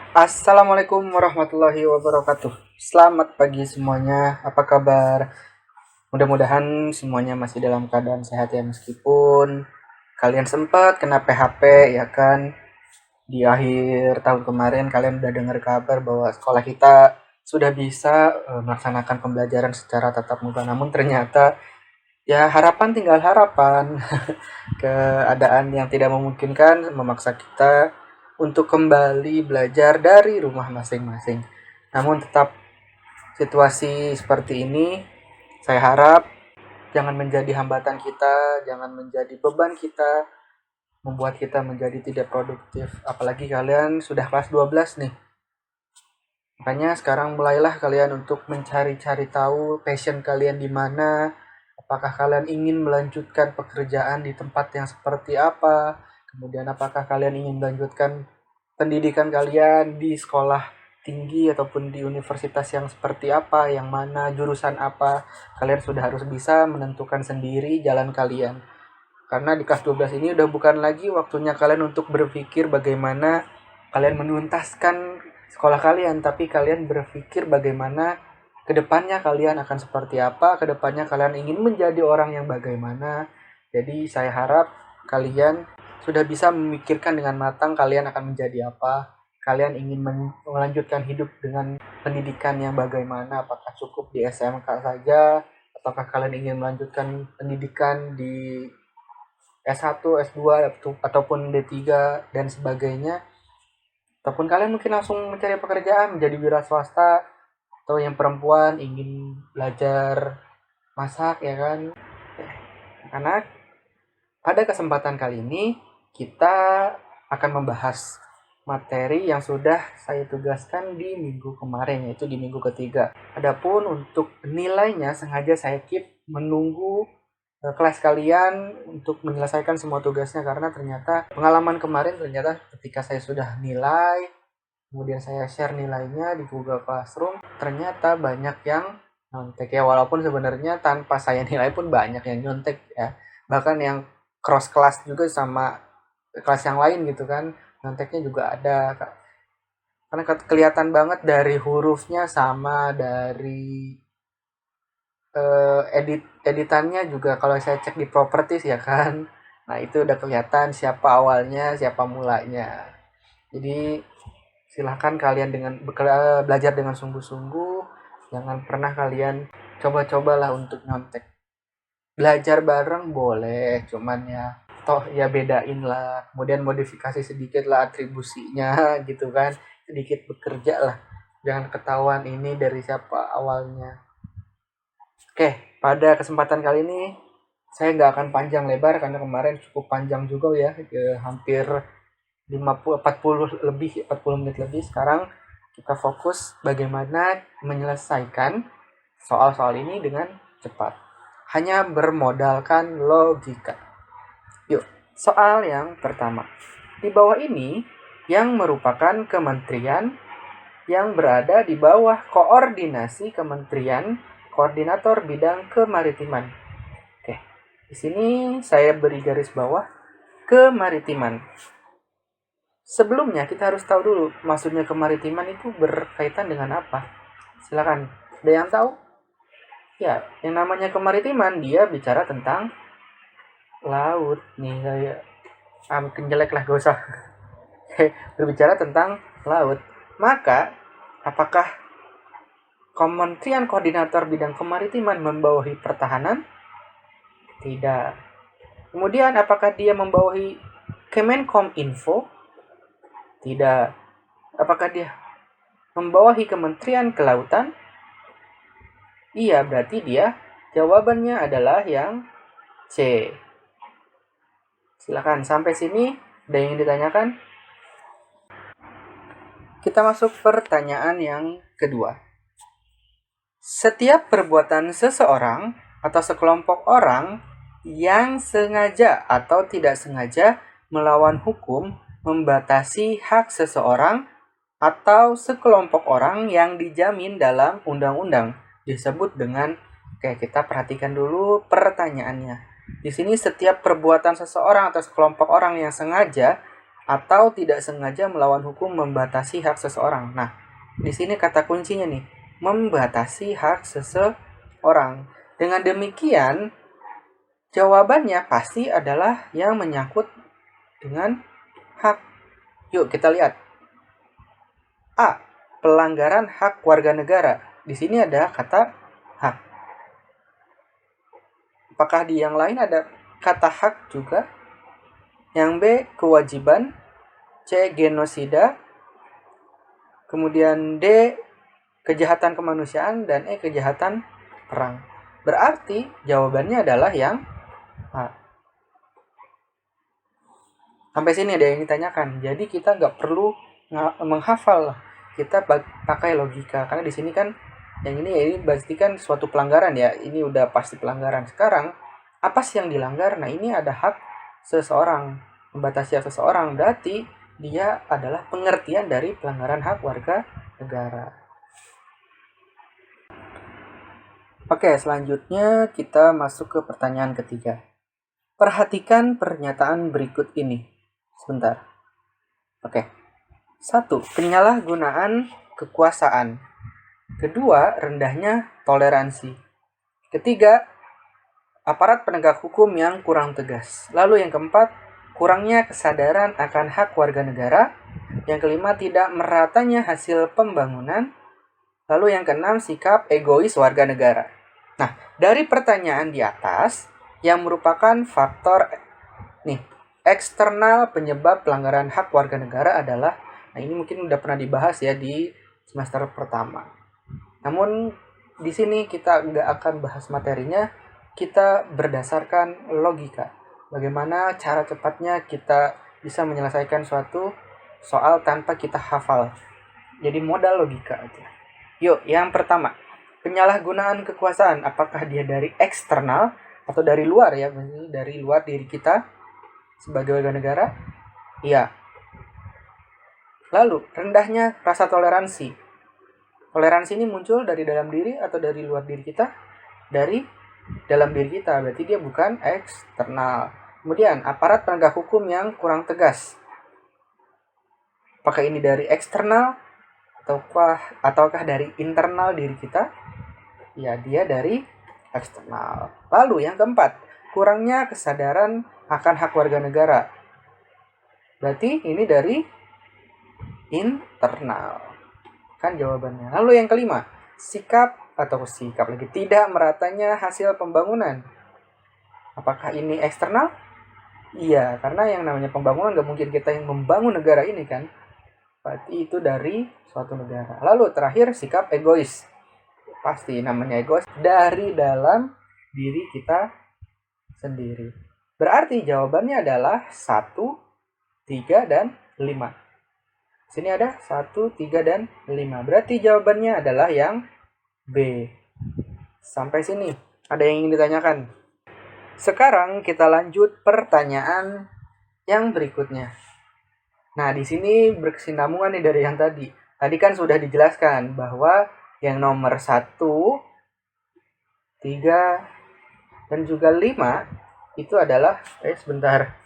Assalamualaikum warahmatullahi wabarakatuh. Selamat pagi semuanya. Apa kabar? Mudah-mudahan semuanya masih dalam keadaan sehat ya, meskipun kalian sempat kena PHP ya kan. Di akhir tahun kemarin kalian udah dengar kabar bahwa sekolah kita sudah bisa melaksanakan pembelajaran secara tatap muka. Namun ternyata ya harapan tinggal harapan. Keadaan yang tidak memungkinkan memaksa kita untuk kembali belajar dari rumah masing-masing. Namun tetap situasi seperti ini, saya harap jangan menjadi hambatan kita, jangan menjadi beban kita, membuat kita menjadi tidak produktif. Apalagi kalian sudah kelas 12 nih. Makanya sekarang mulailah kalian untuk mencari-cari tahu passion kalian di mana. Apakah kalian ingin melanjutkan pekerjaan di tempat yang seperti apa? Kemudian apakah kalian ingin melanjutkan pendidikan kalian di sekolah tinggi ataupun di universitas yang seperti apa, yang mana, jurusan apa? Kalian sudah harus bisa menentukan sendiri jalan kalian. Karena di kelas 12 ini udah bukan lagi waktunya kalian untuk berpikir bagaimana kalian menuntaskan sekolah kalian, tapi kalian berpikir bagaimana kedepannya kalian akan seperti apa, kedepannya kalian ingin menjadi orang yang bagaimana. Jadi saya harap kalian sudah bisa memikirkan dengan matang kalian akan menjadi apa, kalian ingin melanjutkan hidup dengan pendidikan yang bagaimana, apakah cukup di SMK saja, apakah kalian ingin melanjutkan pendidikan di S1, S2, ataupun D3 dan sebagainya, ataupun kalian mungkin langsung mencari pekerjaan menjadi wira swasta, atau yang perempuan ingin belajar masak ya kan. Karena pada kesempatan kali ini kita akan membahas materi yang sudah saya tugaskan di minggu kemarin, yaitu di minggu ketiga. Adapun untuk nilainya sengaja saya keep menunggu kelas kalian untuk menyelesaikan semua tugasnya, karena ternyata pengalaman kemarin ternyata ketika saya sudah nilai, kemudian saya share nilainya di Google Classroom, ternyata banyak yang nyontek ya, walaupun sebenarnya tanpa saya nilai pun banyak yang nyontek ya, bahkan yang cross kelas juga sama kelas yang lain gitu kan, nyonteknya juga ada, karena kelihatan banget dari hurufnya sama, dari editannya juga kalau saya cek di properties ya kan. Nah, itu udah kelihatan siapa awalnya, siapa mulanya. Jadi silahkan kalian dengan belajar dengan sungguh-sungguh, jangan pernah kalian coba-cobalah untuk nyontek. Belajar bareng boleh, cuman ya toh ya bedain lah, kemudian modifikasi sedikit lah atribusinya gitu kan, sedikit bekerja lah, jangan ketahuan ini dari siapa awalnya. Oke, pada kesempatan kali ini saya nggak akan panjang lebar karena kemarin cukup panjang juga ya, hampir 40 lebih, 40 menit lebih. Sekarang kita fokus bagaimana menyelesaikan soal-soal ini dengan cepat. Hanya bermodalkan logika. Yuk, soal yang pertama. Di bawah ini yang merupakan kementerian yang berada di bawah koordinasi Kementerian Koordinator Bidang Kemaritiman. Oke, di sini saya beri garis bawah kemaritiman. Sebelumnya kita harus tahu dulu maksudnya kemaritiman itu berkaitan dengan apa. Silakan, ada yang tahu? Ya, yang namanya kemaritiman dia bicara tentang laut. Nih saya mungkin jelek lah, gak usah. Berbicara tentang laut. Maka apakah Kementerian Koordinator Bidang Kemaritiman membawahi pertahanan? Tidak. Kemudian apakah dia membawahi Kemenkominfo? Tidak. Apakah dia membawahi Kementerian Kelautan? Iya, berarti dia jawabannya adalah yang C. Silakan, sampai sini ada yang ditanyakan? Kita masuk pertanyaan yang kedua. Setiap perbuatan seseorang atau sekelompok orang yang sengaja atau tidak sengaja melawan hukum, membatasi hak seseorang atau sekelompok orang yang dijamin dalam undang-undang disebut dengan, oke, kita perhatikan dulu pertanyaannya. Di sini setiap perbuatan seseorang atau sekelompok orang yang sengaja atau tidak sengaja melawan hukum membatasi hak seseorang. Nah, di sini kata kuncinya nih, membatasi hak seseorang. Dengan demikian, jawabannya pasti adalah yang menyangkut dengan hak. Yuk kita lihat. A. Pelanggaran hak warga negara. Di sini ada kata hak. Apakah di yang lain ada kata hak juga? Yang B. Kewajiban. C. Genosida. Kemudian D. Kejahatan kemanusiaan. Dan E. Kejahatan perang. Berarti jawabannya adalah yang A. Sampai sini ada yang ditanyakan. Jadi kita nggak perlu menghafal, kita pakai logika. Karena di sini kan yang ini berarti kan suatu pelanggaran ya. Ini udah pasti pelanggaran. Sekarang apa sih yang dilanggar? Nah, ini ada hak seseorang, membatasi hak seseorang. Berarti dia adalah pengertian dari pelanggaran hak warga negara. Oke, selanjutnya kita masuk ke pertanyaan ketiga. Perhatikan pernyataan berikut ini. Sebentar. Oke. 1. Penyalahgunaan kekuasaan. Kedua, rendahnya toleransi. Ketiga, aparat penegak hukum yang kurang tegas. Lalu yang keempat, kurangnya kesadaran akan hak warga negara. Yang kelima, tidak meratanya hasil pembangunan. Lalu yang keenam, sikap egois warga negara. Nah, dari pertanyaan di atas, yang merupakan faktor eksternal penyebab pelanggaran hak warga negara adalah, nah ini mungkin udah pernah dibahas ya di semester pertama. Namun di sini kita nggak akan bahas materinya, kita berdasarkan logika. Bagaimana cara cepatnya kita bisa menyelesaikan suatu soal tanpa kita hafal. Jadi modal logika aja. Yuk, yang pertama, penyalahgunaan kekuasaan. Apakah dia dari eksternal atau dari luar ya? Dari luar diri kita sebagai warga negara? Iya. Lalu, rendahnya rasa toleransi. Toleransi ini muncul dari dalam diri atau dari luar diri kita? Dari dalam diri kita, berarti dia bukan eksternal. Kemudian, aparat penegak hukum yang kurang tegas. Apakah ini dari eksternal ataukah dari internal diri kita? Ya, dia dari eksternal. Lalu yang keempat, kurangnya kesadaran akan hak warga negara. Berarti ini dari internal. Kan jawabannya. Lalu yang kelima, sikap lagi tidak meratanya hasil pembangunan. Apakah ini eksternal? Iya, karena yang namanya pembangunan gak mungkin kita yang membangun negara ini kan. Berarti itu dari suatu negara. Lalu terakhir, sikap egois. Pasti namanya egois dari dalam diri kita sendiri. Berarti jawabannya adalah 1, 3, dan 5. Sini ada 1, 3, dan 5. Berarti jawabannya adalah yang B. Sampai sini ada yang ingin ditanyakan? Sekarang kita lanjut pertanyaan yang berikutnya. Nah, di sini berkesinambungan nih dari yang tadi. Tadi kan sudah dijelaskan bahwa yang nomor 1, 3, dan juga 5 itu adalah sebentar.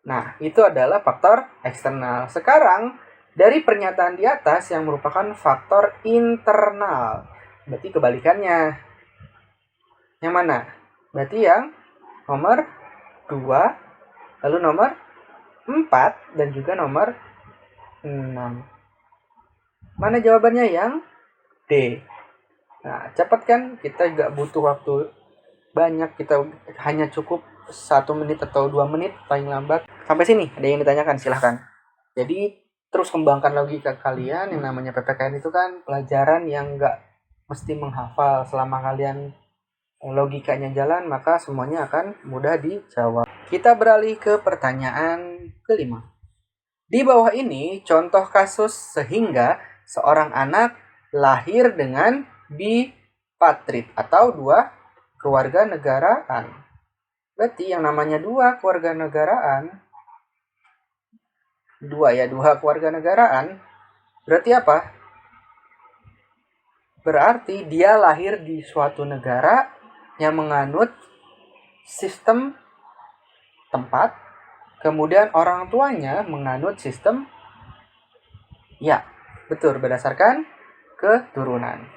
Nah, itu adalah faktor eksternal. Sekarang, dari pernyataan di atas yang merupakan faktor internal. Berarti kebalikannya. Yang mana? Berarti yang nomor 2, lalu nomor 4, dan juga nomor 6. Mana jawabannya? Yang D. Nah, cepat kan? Kita nggak butuh waktu banyak. Kita hanya cukup 1 menit atau 2 menit paling lambat. Sampai sini ada yang ditanyakan? Silahkan. Jadi terus kembangkan logika kalian. Yang namanya PPKN itu kan pelajaran yang nggak mesti menghafal. Selama kalian logikanya jalan, maka semuanya akan mudah dijawab. Kita beralih ke pertanyaan kelima. Di bawah ini contoh kasus sehingga seorang anak lahir dengan bipatrid atau 2 kewarganegaraan. Berarti yang namanya 2 kewarganegaraan, 2 kewarganegaraan, berarti apa? Berarti dia lahir di suatu negara yang menganut sistem tempat, Kemudian orang tuanya menganut sistem, ya, betul, berdasarkan keturunan.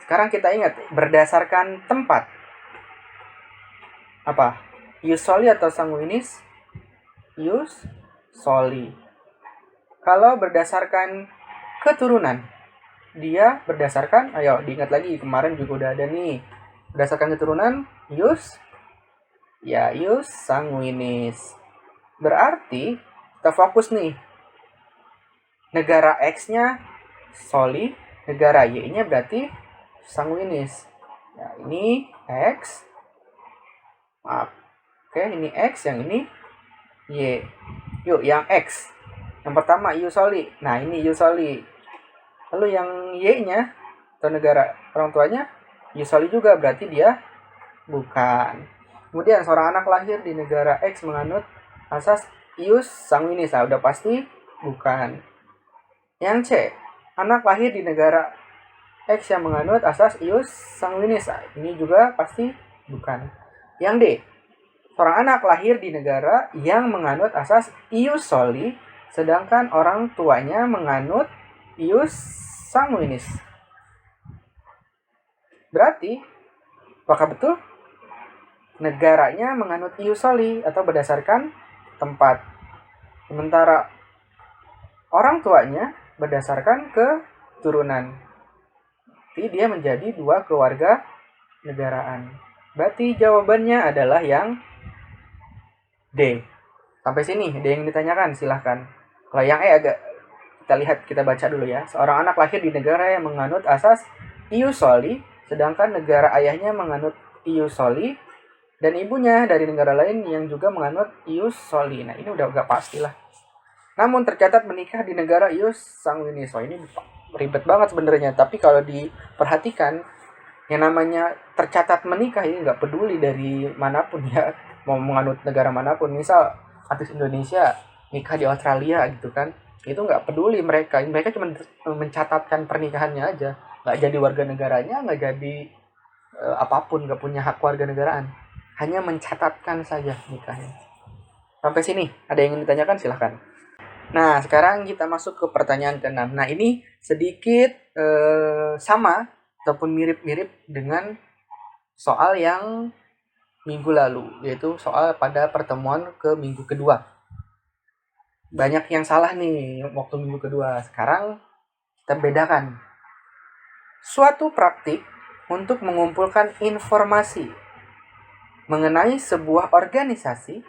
Sekarang kita ingat, berdasarkan tempat. Apa? Ius soli atau sanguinis? Ius soli. Kalau berdasarkan keturunan, dia berdasarkan, ayo diingat lagi, kemarin juga udah ada nih. Berdasarkan keturunan, ius sanguinis. Berarti kita fokus nih. Negara X-nya soli, negara Y-nya berarti sanguinis. Ya, ini X. Maaf. Oke, ini X, yang ini Y. Yuk, yang X. Yang pertama ius soli. Nah, ini ius soli. Lalu yang Y-nya atau negara orang tuanya ius soli juga, berarti dia bukan. Kemudian seorang anak lahir di negara X menganut asas ius sanguinis. Nah, udah pasti bukan. Yang C, anak lahir di negara X yang menganut asas ius sanguinis. Nah, ini juga pasti bukan. Yang D, seorang anak lahir di negara yang menganut asas ius soli, sedangkan orang tuanya menganut ius sanguinis. Berarti, apakah betul? Negaranya menganut ius soli atau berdasarkan tempat. Sementara orang tuanya berdasarkan keturunan. Jadi dia menjadi dua keluarga negaraan. Berarti jawabannya adalah yang D. Sampai sini, ada yang ditanyakan, silahkan. Kalau yang E agak kita baca dulu ya. Seorang anak lahir di negara yang menganut asas ius soli, sedangkan negara ayahnya menganut ius soli, dan ibunya dari negara lain yang juga menganut ius soli. Nah, ini udah agak pastilah. Namun tercatat menikah di negara ius sanguinis. Oh, ini ribet banget sebenarnya. Tapi kalau diperhatikan, yang namanya tercatat menikah ini nggak peduli dari manapun ya, mau menganut negara manapun. Misal artis Indonesia nikah di Australia gitu kan, itu nggak peduli mereka cuma mencatatkan pernikahannya aja, nggak jadi warga negaranya, nggak jadi apapun, nggak punya hak warga negaraan, hanya mencatatkan saja nikahnya. Sampai sini ada yang ingin ditanyakan, silahkan. Nah, sekarang kita masuk ke pertanyaan ke-6. Nah, ini sedikit sama ataupun mirip-mirip dengan soal yang minggu lalu, yaitu soal pada pertemuan ke minggu kedua. Banyak yang salah nih waktu minggu kedua. Sekarang kita bedakan. Suatu praktik untuk mengumpulkan informasi mengenai sebuah organisasi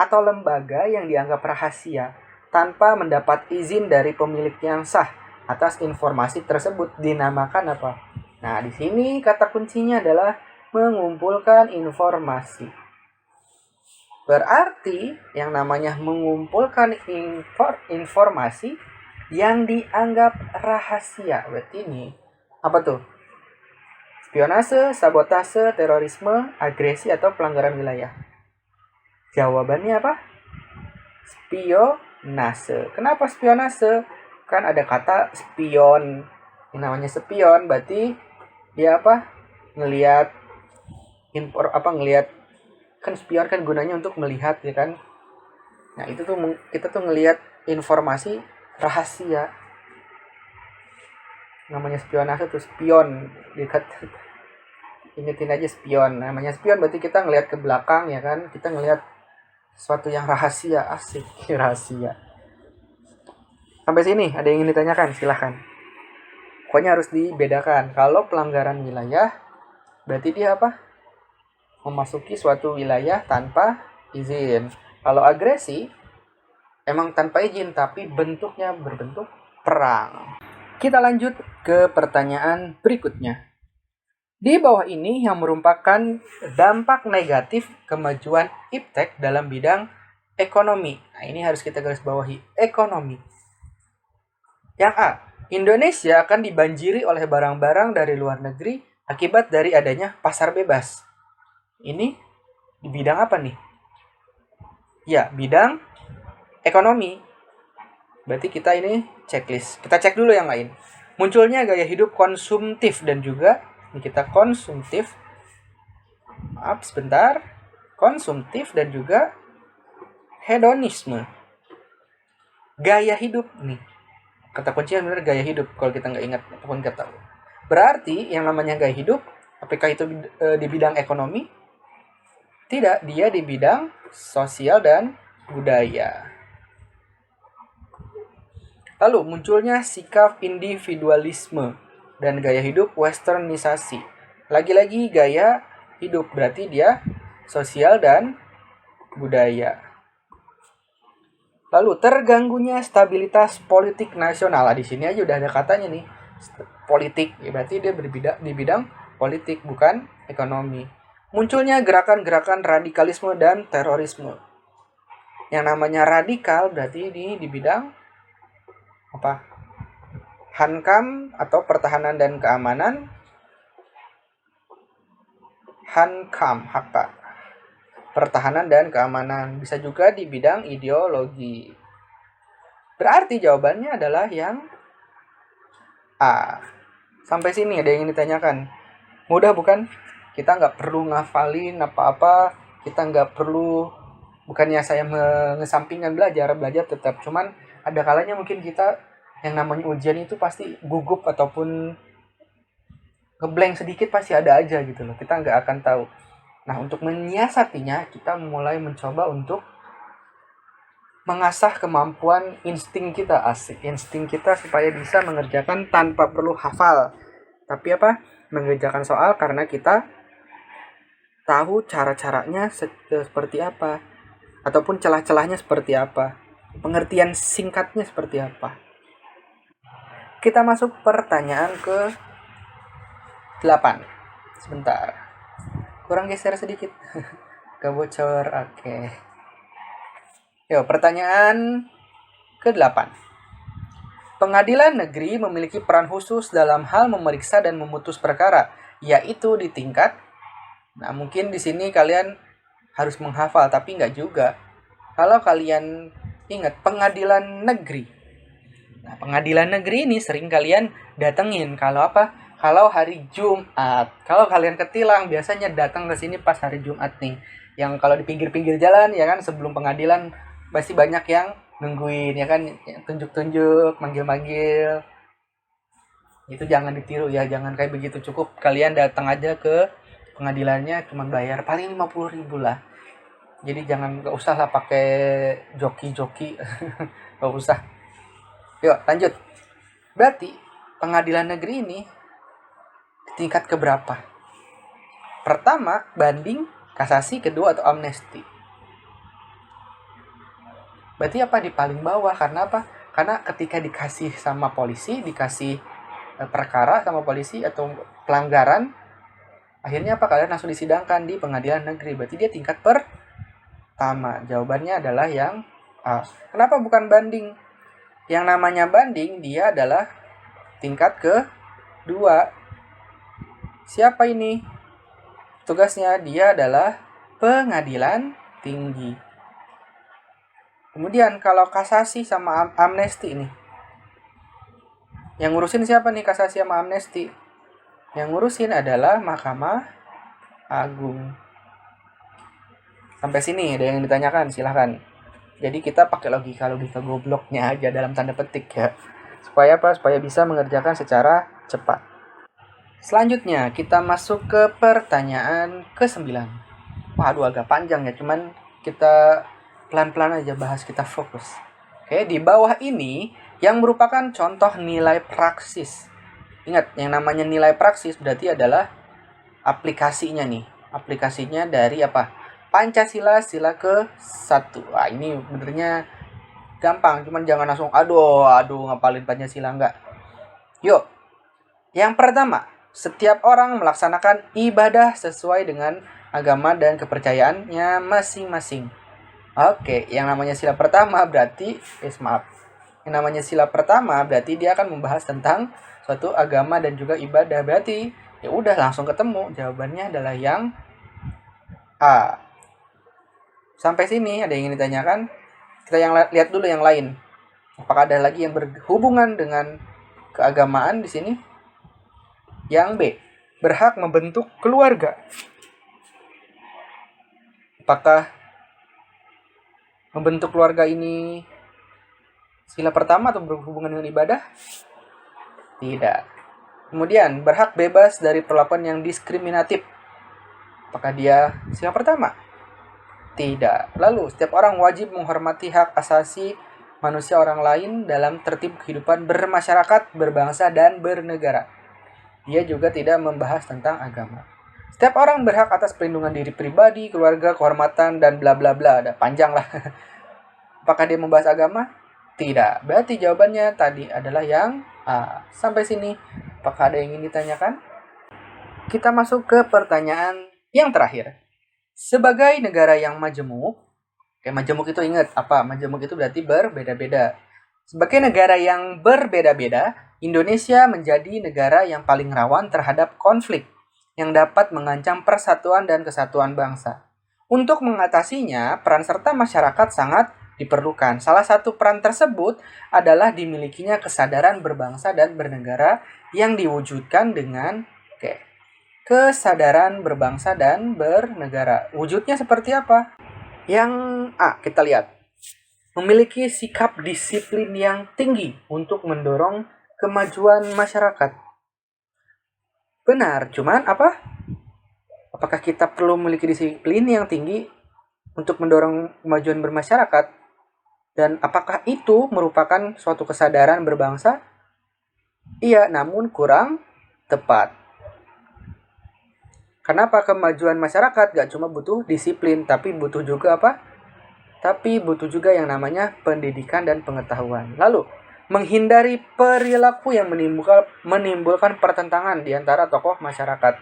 atau lembaga yang dianggap rahasia tanpa mendapat izin dari pemilik yang sah atas informasi tersebut dinamakan apa? Nah, di sini kata kuncinya adalah mengumpulkan informasi. Berarti yang namanya mengumpulkan informasi yang dianggap rahasia. Berarti ini apa tuh? Spionase, sabotase, terorisme, agresi, atau pelanggaran wilayah. Jawabannya apa? Spionase. Kenapa spionase? Kan ada kata spion. Yang namanya spion berarti dia apa? Ngelihat kan spion kan gunanya untuk melihat ya kan. Nah, itu tuh kita tuh ngelihat informasi rahasia. Namanya spionase tuh spion. Ingetin aja spion. Namanya spion berarti kita ngelihat ke belakang ya kan. Kita ngelihat sesuatu yang rahasia, asik, rahasia. Sampai sini ada yang ingin ditanyakan, silahkan. Pokoknya harus dibedakan. Kalau pelanggaran wilayah, berarti dia apa? Memasuki suatu wilayah tanpa izin. Kalau agresi, emang tanpa izin, tapi bentuknya berbentuk perang. Kita lanjut ke pertanyaan berikutnya. Di bawah ini yang merupakan dampak negatif kemajuan iptek dalam bidang ekonomi. Nah, ini harus kita garis bawahi, ekonomi. Yang A, Indonesia akan dibanjiri oleh barang-barang dari luar negeri akibat dari adanya pasar bebas. Ini di bidang apa nih? Ya, bidang ekonomi. Berarti kita ini checklist. Kita cek dulu yang lain. Munculnya gaya hidup konsumtif dan juga ini kita konsumtif. Maaf sebentar. Konsumtif dan juga Hedonisme, gaya hidup nih. Kata kuncinya benar gaya hidup. Kalau kita nggak ingat ataupun nggak tahu, berarti yang namanya gaya hidup, apakah itu di bidang ekonomi? Tidak, dia di bidang sosial dan budaya. Lalu munculnya sikap individualisme dan gaya hidup westernisasi. Lagi-lagi gaya hidup, berarti dia sosial dan budaya. Lalu terganggunya stabilitas politik nasional. Di sini aja udah ada katanya nih. Politik, ya berarti dia di bidang politik bukan ekonomi. Munculnya gerakan-gerakan radikalisme dan terorisme. Yang namanya radikal berarti di bidang apa? Hankam atau pertahanan dan keamanan. Hankam, hakka. Pertahanan dan keamanan. Bisa juga di bidang ideologi. Berarti jawabannya adalah yang A. Sampai sini ada yang ingin ditanyakan. Mudah bukan? Kita nggak perlu ngafalin apa-apa. Kita nggak perlu, bukannya saya mengesampingkan belajar tetap. Cuman ada kalanya mungkin kita yang namanya ujian itu pasti gugup ataupun ngeblank sedikit pasti ada aja gitu loh. Kita nggak akan tahu. Nah, untuk menyiasatinya, kita mulai mencoba untuk mengasah kemampuan insting kita, insting kita supaya bisa mengerjakan tanpa perlu hafal. Tapi apa? Mengerjakan soal karena kita tahu cara-caranya seperti apa, ataupun celah-celahnya seperti apa, pengertian singkatnya seperti apa. Kita masuk pertanyaan ke 8. Sebentar. Kurang geser sedikit. Gak bocor. Oke. Yo, pertanyaan ke-8. Pengadilan negeri memiliki peran khusus dalam hal memeriksa dan memutus perkara, yaitu di tingkat. Nah, mungkin di sini kalian harus menghafal, tapi nggak juga. Kalau kalian ingat pengadilan negeri. Nah, pengadilan negeri ini sering kalian datengin. Kalau apa? Kalau hari Jumat. Kalau kalian ketilang, biasanya datang ke sini pas hari Jumat nih. Yang kalau di pinggir-pinggir jalan, ya kan, sebelum pengadilan pasti banyak yang nungguin, ya kan, tunjuk-tunjuk, manggil-manggil. Itu jangan ditiru ya, jangan kayak begitu. Cukup kalian datang aja ke pengadilannya, cuma bayar paling 50.000 lah. Jadi jangan, gak usah lah pakai joki-joki. Gak usah. Yuk lanjut. Berarti pengadilan negeri ini tingkat keberapa? Pertama, banding, kasasi, kedua atau amnesti. Berarti apa? Di paling bawah. Karena apa? Karena ketika dikasih sama polisi, dikasih perkara sama polisi atau pelanggaran, akhirnya apa? Kalian langsung disidangkan di pengadilan negeri. Berarti dia tingkat pertama. Jawabannya adalah yang A. Kenapa bukan banding? Yang namanya banding, dia adalah tingkat kedua. Siapa ini? Tugasnya dia adalah pengadilan tinggi. Kemudian kalau kasasi sama amnesti ini, yang ngurusin siapa nih kasasi sama amnesti? Yang ngurusin adalah Mahkamah Agung. Sampai sini ada yang ditanyakan, silahkan. Jadi kita pakai logika gobloknya aja dalam tanda petik ya. Supaya apa? Supaya bisa mengerjakan secara cepat. Selanjutnya kita masuk ke pertanyaan ke-9. Waduh, agak panjang ya, cuman kita pelan-pelan aja bahas, kita fokus. Oke, di bawah ini yang merupakan contoh nilai praksis. Ingat, yang namanya nilai praksis berarti adalah aplikasinya nih. Aplikasinya dari apa? Pancasila sila ke-1. Wah, ini benernya gampang, cuman jangan langsung aduh ngapalin Pancasila, enggak. Yuk. Yang pertama, setiap orang melaksanakan ibadah sesuai dengan agama dan kepercayaannya masing-masing. Oke, yang namanya sila pertama berarti Yang namanya sila pertama berarti dia akan membahas tentang suatu agama dan juga ibadah. Berarti ya udah langsung ketemu. Jawabannya adalah yang A. Sampai sini ada yang ingin ditanyakan? Kita lihat dulu yang lain. Apakah ada lagi yang berhubungan dengan keagamaan di sini? Yang B. Berhak membentuk keluarga. Apakah Membentuk keluarga ini sila pertama atau berhubungan dengan ibadah? Tidak. Kemudian, berhak bebas dari perlakuan yang diskriminatif. Apakah dia sila pertama? Tidak. Lalu, setiap orang wajib menghormati hak asasi manusia orang lain dalam tertib kehidupan bermasyarakat, berbangsa, dan bernegara. Dia juga tidak membahas tentang agama. Setiap orang berhak atas perlindungan diri pribadi, keluarga, kehormatan, dan bla bla bla. Ada panjang lah. Apakah dia membahas agama? Tidak. Berarti jawabannya tadi adalah yang A. Sampai sini, apakah ada yang ingin ditanyakan? Kita masuk ke pertanyaan yang terakhir. Sebagai negara yang majemuk, majemuk itu ingat apa? Majemuk itu berarti berbeda-beda. Sebagai negara yang berbeda-beda, Indonesia menjadi negara yang paling rawan terhadap konflik yang dapat mengancam persatuan dan kesatuan bangsa. Untuk mengatasinya, peran serta masyarakat sangat diperlukan. Salah satu peran tersebut adalah dimilikinya kesadaran berbangsa dan bernegara yang diwujudkan dengan kesadaran berbangsa dan bernegara. Wujudnya seperti apa? Yang A, kita lihat. Memiliki sikap disiplin yang tinggi untuk mendorong kemajuan masyarakat. Benar, cuman apa? Apakah kita perlu memiliki disiplin yang tinggi untuk mendorong kemajuan bermasyarakat? Dan apakah itu merupakan suatu kesadaran berbangsa? Iya, namun kurang tepat. Kenapa kemajuan masyarakat gak cuma butuh disiplin, tapi butuh juga apa? Tapi butuh juga yang namanya pendidikan dan pengetahuan. Lalu, menghindari perilaku yang menimbulkan pertentangan di antara tokoh masyarakat.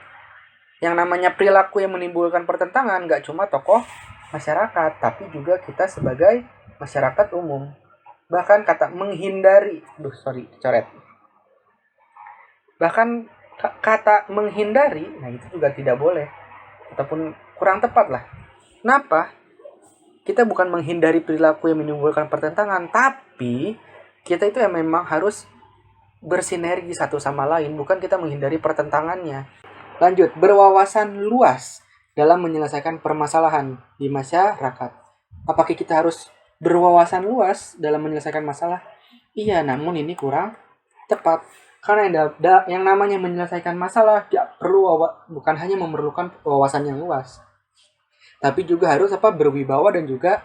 Yang namanya perilaku yang menimbulkan pertentangan gak cuma tokoh masyarakat, tapi juga kita sebagai masyarakat umum. Bahkan kata menghindari, Bahkan kata menghindari, nah itu juga tidak boleh. Ataupun kurang tepat lah. Kenapa? Kita bukan menghindari perilaku yang menimbulkan pertentangan, tapi kita itu yang memang harus bersinergi satu sama lain, bukan kita menghindari pertentangannya. Lanjut, berwawasan luas dalam menyelesaikan permasalahan di masyarakat. Apakah kita harus berwawasan luas dalam menyelesaikan masalah? Iya, namun ini kurang tepat. Karena yang namanya menyelesaikan masalah bukan hanya memerlukan wawasan yang luas, tapi juga harus berwibawa dan juga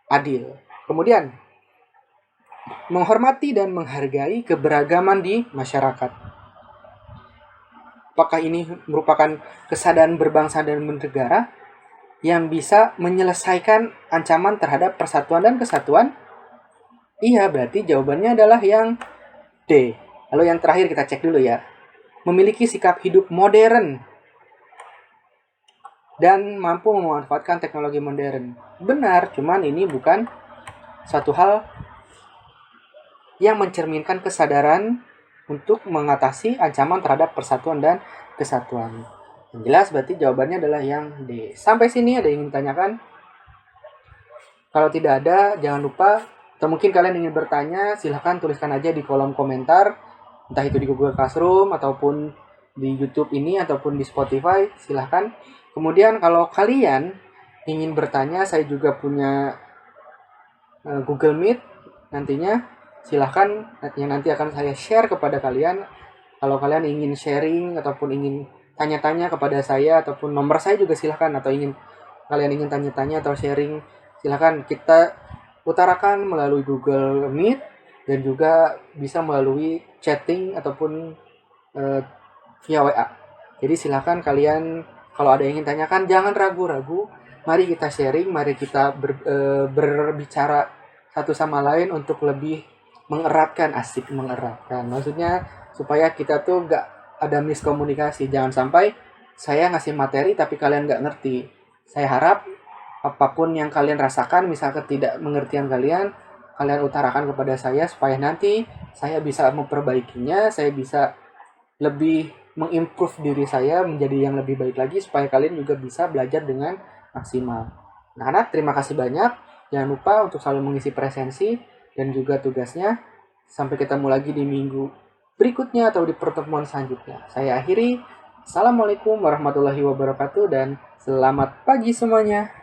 adil. Kemudian, menghormati dan menghargai keberagaman di masyarakat. Apakah ini merupakan kesadaran berbangsa dan bernegara yang bisa menyelesaikan ancaman terhadap persatuan dan kesatuan? Iya, berarti jawabannya adalah yang D. Lalu yang terakhir kita cek dulu ya. Memiliki sikap hidup modern dan mampu memanfaatkan teknologi modern. Benar, cuman ini bukan suatu hal yang mencerminkan kesadaran untuk mengatasi ancaman terhadap persatuan dan kesatuan. Yang jelas berarti jawabannya adalah yang D. Sampai sini ada yang ingin ditanyakan? Kalau tidak ada, jangan lupa, atau mungkin kalian ingin bertanya, silahkan tuliskan aja di kolom komentar. Entah itu di Google Classroom, ataupun di YouTube ini, ataupun di Spotify, silahkan. Kemudian kalau kalian ingin bertanya, saya juga punya Google Meet nantinya. Silahkan, yang nanti akan saya share kepada kalian. Kalau kalian ingin sharing, ataupun ingin tanya-tanya kepada saya, ataupun nomor saya juga silahkan. Atau kalian ingin tanya-tanya atau sharing, silahkan kita utarakan melalui Google Meet. Dan juga bisa melalui chatting ataupun via WA. Jadi silakan kalian kalau ada yang ingin tanyakan, jangan ragu-ragu. Mari kita sharing, mari kita berbicara satu sama lain untuk lebih mengeratkan. Maksudnya supaya kita tuh gak ada miskomunikasi. Jangan sampai saya ngasih materi tapi kalian gak ngerti. Saya harap apapun yang kalian rasakan, misalkan tidak mengertian kalian utarakan kepada saya supaya nanti saya bisa memperbaikinya, saya bisa lebih mengimprove diri saya menjadi yang lebih baik lagi supaya kalian juga bisa belajar dengan maksimal. Nah, anak, terima kasih banyak. Jangan lupa untuk selalu mengisi presensi dan juga tugasnya. Sampai ketemu lagi di minggu berikutnya atau di pertemuan selanjutnya. Saya akhiri. Assalamualaikum warahmatullahi wabarakatuh dan selamat pagi semuanya.